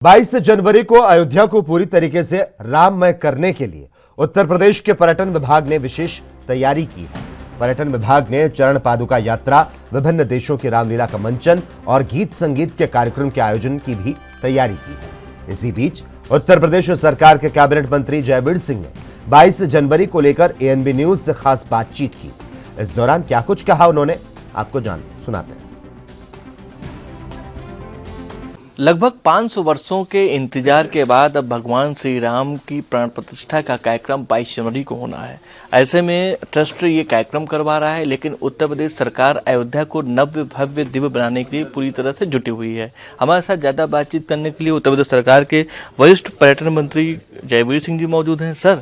22 जनवरी को अयोध्या को पूरी तरीके से राममय करने के लिए उत्तर प्रदेश के पर्यटन विभाग ने विशेष तैयारी की है। पर्यटन विभाग ने चरण पादुका यात्रा, विभिन्न देशों की रामलीला का मंचन और गीत संगीत के कार्यक्रम के आयोजन की भी तैयारी की है। इसी बीच उत्तर प्रदेश सरकार के कैबिनेट मंत्री जयवीर सिंह ने 22 जनवरी को लेकर एएनबी न्यूज से खास बातचीत की। इस दौरान क्या कुछ कहा उन्होंने, आपको सुनाते हैं। लगभग 500 वर्षों के इंतजार के बाद अब भगवान श्री राम की प्राण प्रतिष्ठा का कार्यक्रम 22 जनवरी को होना है। ऐसे में ट्रस्ट ये कार्यक्रम करवा रहा है, लेकिन उत्तर प्रदेश सरकार अयोध्या को नव्य भव्य दिव्य बनाने के लिए पूरी तरह से जुटी हुई है। हमारे साथ ज़्यादा बातचीत करने के लिए उत्तर प्रदेश सरकार के वरिष्ठ पर्यटन मंत्री जयवीर सिंह जी मौजूद हैं। सर,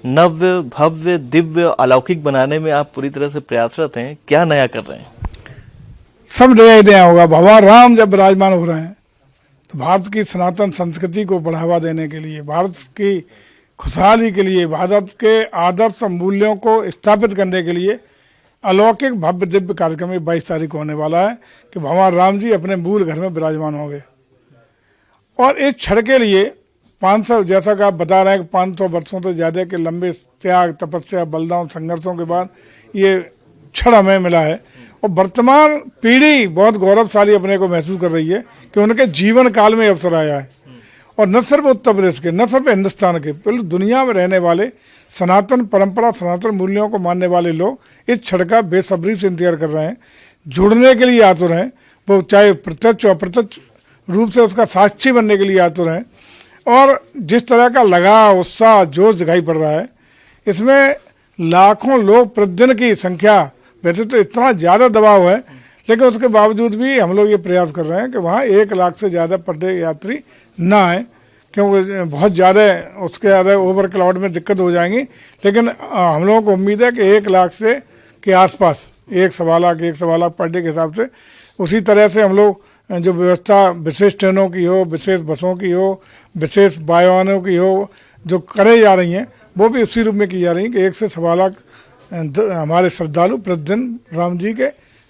नव्य भव्य दिव्य अलौकिक बनाने में आप पूरी तरह से प्रयासरत हैं, क्या नया कर रहे हैं? सब नया होगा। भगवान राम जब विराजमान हो रहे हैं तो भारत की सनातन संस्कृति को बढ़ावा देने के लिए, भारत की खुशहाली के लिए, भारत के आदर्श मूल्यों को स्थापित करने के लिए अलौकिक भव्य दिव्य कार्यक्रम 22 तारीख को होने वाला है कि भगवान राम जी अपने मूल घर में विराजमान होंगे। और इस क्षण के लिए 500, जैसा कि आप बता रहे हैं कि 500 वर्षों से ज़्यादा के लंबे त्याग, तपस्या, बलिदान, संघर्षों के बाद ये क्षण हमें मिला है। और वर्तमान पीढ़ी बहुत गौरवशाली अपने को महसूस कर रही है कि उनके जीवन काल में अवसर आया है। और न सिर्फ उत्तर प्रदेश के, न सिर्फ हिंदुस्तान के, पूरी दुनिया में रहने वाले सनातन परंपरा, सनातन मूल्यों को मानने वाले लोग इस क्षण का बेसब्री से इंतजार कर रहे हैं, जुड़ने के लिए आतुर हैं। वो चाहे प्रत्यक्ष अप्रत्यक्ष रूप से उसका साक्षी बनने के लिए आतुर हैं। और जिस तरह का लगाव, उत्साह, जोश दिखाई पड़ रहा है, इसमें लाखों लोग प्रतिदिन की संख्या, वैसे तो इतना ज़्यादा दबाव है, लेकिन उसके बावजूद भी हम लोग ये प्रयास कर रहे हैं कि वहाँ 1 लाख से ज़्यादा पर डे यात्री ना आए, क्योंकि बहुत ज़्यादा उसके ज़्यादा ओवर क्राउड में दिक्कत हो जाएंगी। लेकिन हम लोगों को उम्मीद है कि 1 लाख से के आसपास, 1 सवा लाख पर डे के हिसाब से, उसी तरह से हम लोग जो व्यवस्था विशेष ट्रेनों की हो, विशेष बसों की हो, विशेष वाहनों की हो, जो करे जा रही हैं, वो भी उसी रूप में की जा रही हैं कि 1 से सवा लाख हमारे श्रद्धालु प्रतिदिन राम जी के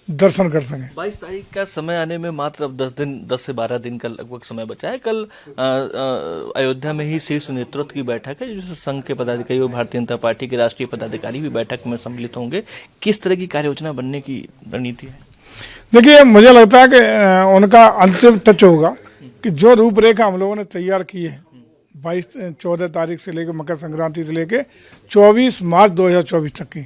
दर्शन कर सकें। 22 तारीख का समय आने में मात्र अब 10 से 12 दिन का लगभग समय बचा है। कल अयोध्या में ही शीर्ष नेतृत्व की बैठक है, जिससे संघ के पदाधिकारी और भारतीय जनता पार्टी के राष्ट्रीय पदाधिकारी भी बैठक में सम्मिलित होंगे। किस तरह की कार्य योजना बनने की रणनीति है? देखिए, मुझे लगता है कि उनका अंतिम टच होगा कि जो रूपरेखा हम लोगों ने तैयार की है 14 तारीख से लेकर मकर संक्रांति से लेकर 24 मार्च 2024 तक की,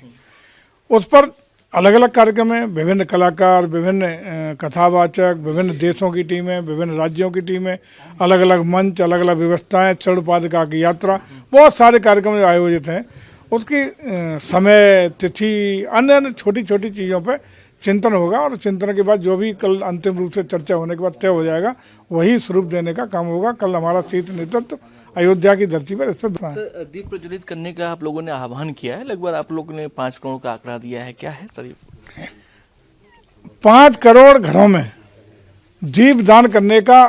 उस पर अलग अलग कार्यक्रम हैं। विभिन्न कलाकार, विभिन्न कथावाचक, विभिन्न देशों की टीमें, विभिन्न राज्यों की टीमें, अलग अलग मंच, अलग अलग व्यवस्थाएं, चरण पादुका की यात्रा, बहुत सारे कार्यक्रम आयोजित हैं। उसकी समय, तिथि, अन्य छोटी छोटी चीज़ों पर चिंतन होगा और चिंतन के बाद जो भी कल अंतिम रूप से चर्चा होने के बाद तय हो जाएगा, वही स्वरूप देने का काम होगा। कल हमारा शीर्ष नेतृत्व अयोध्या की धरती पर इस पर दीप प्रज्वलित करने का आप लोगों ने आह्वान किया है। लगभग आप लोगों ने 5 करोड़ का आंकड़ा दिया है, क्या है सर? 5 करोड़ घरों में दीप दान करने का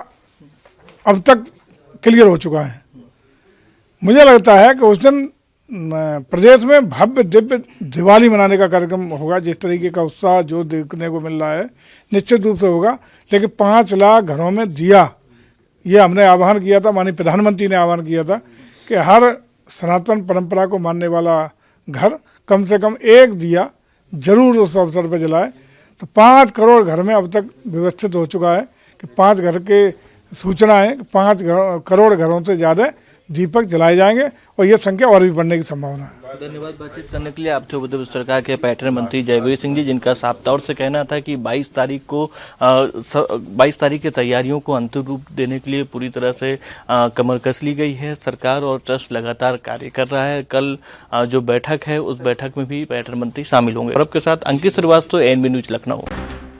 अब तक क्लियर हो चुका है। मुझे लगता है कि उस दिन प्रदेश में भव्य दिव्य दिवाली मनाने का कार्यक्रम होगा। जिस तरीके का उत्साह जो देखने को मिल रहा है, निश्चित रूप से होगा। लेकिन 5 लाख घरों में दिया, ये हमने आह्वान किया था, माननीय प्रधानमंत्री ने आह्वान किया था कि हर सनातन परंपरा को मानने वाला घर कम से कम 1 दिया जरूर उस अवसर पर जलाए। तो 5 करोड़ घर में अब तक व्यवस्थित हो चुका है कि 5 घर के सूचना है कि 5 करोड़ घरों से ज़्यादा दीपक जलाए जाएंगे और ये संख्या और भी बढ़ने की संभावना है। धन्यवाद बातचीत करने के लिए। आप थे उत्तर प्रदेश सरकार के पर्यटन मंत्री जयवीर सिंह जी, जिनका साफ तौर से कहना था कि 22 तारीख की तैयारियों को अंतिम रूप देने के लिए पूरी तरह से कमर कस ली गई है। सरकार और ट्रस्ट लगातार कार्य कर रहा है। कल जो बैठक है, उस बैठक में भी पर्यटन मंत्री शामिल होंगे। और आपके साथ अंकित श्रीवास्तव, एएनबी न्यूज, लखनऊ।